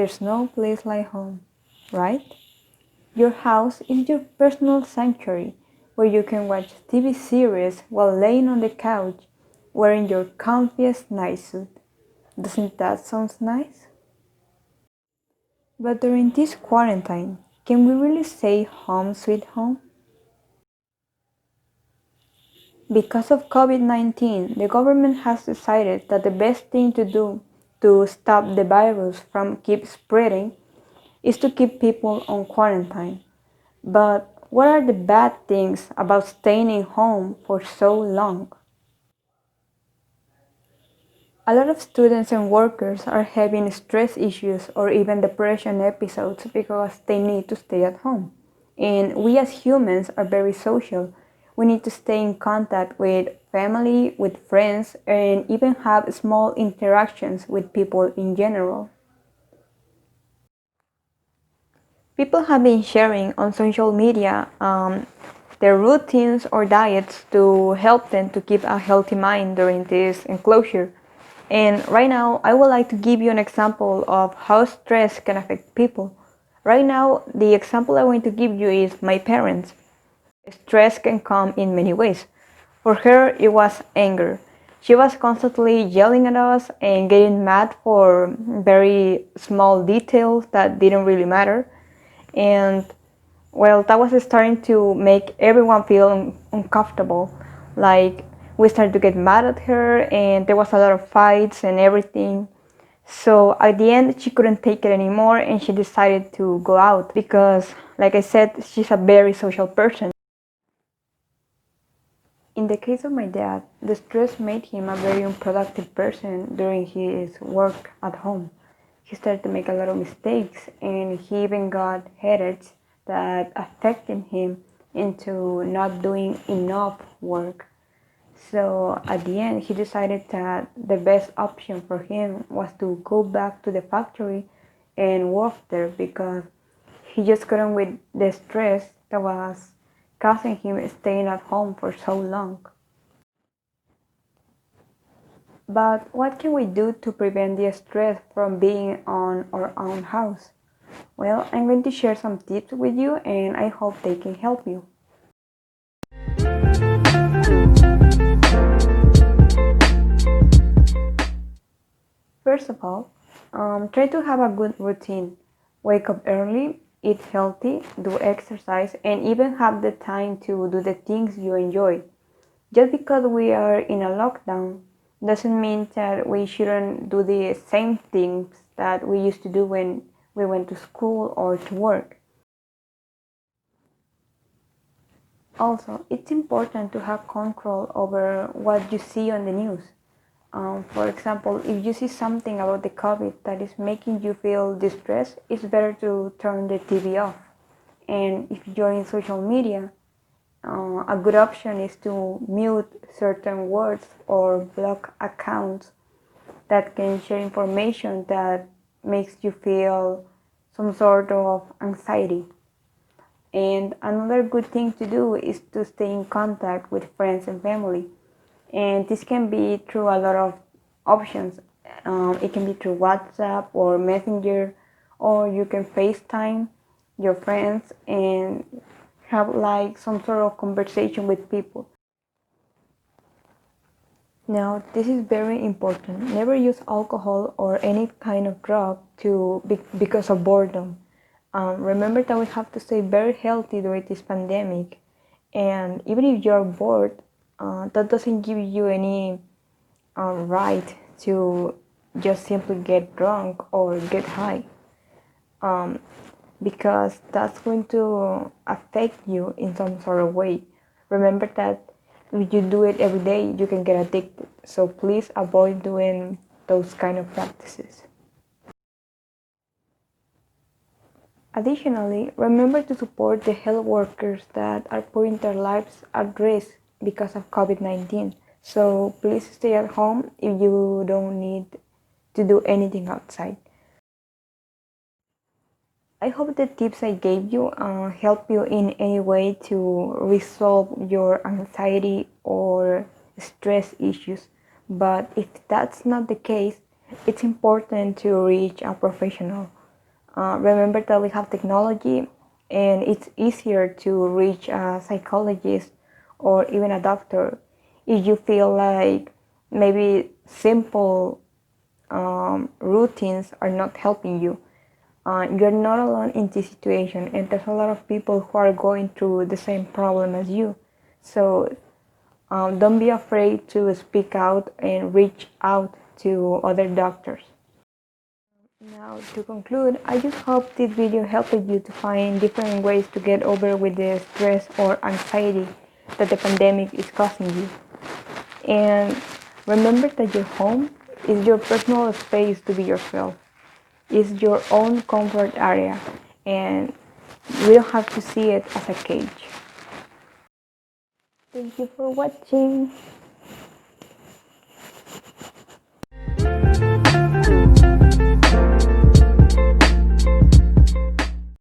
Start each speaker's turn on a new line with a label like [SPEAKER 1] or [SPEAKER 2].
[SPEAKER 1] there's no place like home, right? Your house is your personal sanctuary where you can watch TV series while laying on the couch wearing your comfiest night suit. Doesn't that sound nice? But during this quarantine, can we really say home sweet home? Because of COVID-19, the government has decided that the best thing to do to stop the virus from keep spreading is to keep people on quarantine. But what are the bad things about staying in home for so long? A lot of students and workers are having stress issues or even depression episodes because they need to stay at home. And we as humans are very social. We need to stay in contact with family, with friends, and even have small interactions with people in general. People have been sharing on social media their routines or diets to help them to keep a healthy mind during this enclosure. And right now, I would like to give you an example of how stress can affect people. Right now, the example I want to give you is my parents. Stress can come in many ways. For her, it was anger. She was constantly yelling at us and getting mad for very small details that didn't really matter. And well, that was starting to make everyone feel uncomfortable. Like we started to get mad at her, and there was a lot of fights and everything. So at the end, she couldn't take it anymore, and she decided to go out because, like I said, she's a very social person. In the case of my dad, the stress made him a very unproductive person during his work at home. He started to make a lot of mistakes and he even got headaches that affected him into not doing enough work. So at the end, he decided that the best option for him was to go back to the factory and work there because he just couldn't with the stress that was causing him staying at home for so long. But what can we do to prevent the stress from being on our own house? Well, I'm going to share some tips with you and I hope they can help you. First of all, try to have a good routine. Wake up early, eat healthy, do exercise, and even have the time to do the things you enjoy. Just because we are in a lockdown doesn't mean that we shouldn't do the same things that we used to do when we went to school or to work. Also, it's important to have control over what you see on the news. For example, if you see something about the COVID that is making you feel distressed, it's better to turn the TV off. And if you're in social media, a good option is to mute certain words or block accounts that can share information that makes you feel some sort of anxiety. And another good thing to do is to stay in contact with friends and family. And this can be through a lot of options. It can be through WhatsApp or Messenger, or you can FaceTime your friends and have like some sort of conversation with people. Now, this is very important. Never use alcohol or any kind of drug because of boredom. Remember that we have to stay very healthy during this pandemic. And even if you're bored, that doesn't give you any right to just simply get drunk or get high. Um, because that's going to affect you in some sort of way. Remember that if you do it every day, you can get addicted. So please avoid doing those kind of practices. Additionally, remember to support the health workers that are putting their lives at risk because of COVID-19. So please stay at home if you don't need to do anything outside. I hope the tips I gave you help you in any way to resolve your anxiety or stress issues. But if that's not the case, it's important to reach a professional. Remember that we have technology and it's easier to reach a psychologist or even a doctor if you feel like maybe simple routines are not helping you. You're not alone in this situation, and there's a lot of people who are going through the same problem as you. So don't be afraid to speak out and reach out to other doctors. Now, to conclude, I just hope this video helped you to find different ways to get over with the stress or anxiety that the pandemic is causing you. And remember that your home is your personal space to be yourself. It's your own comfort area, and we don't have to see it as a cage. Thank you for watching.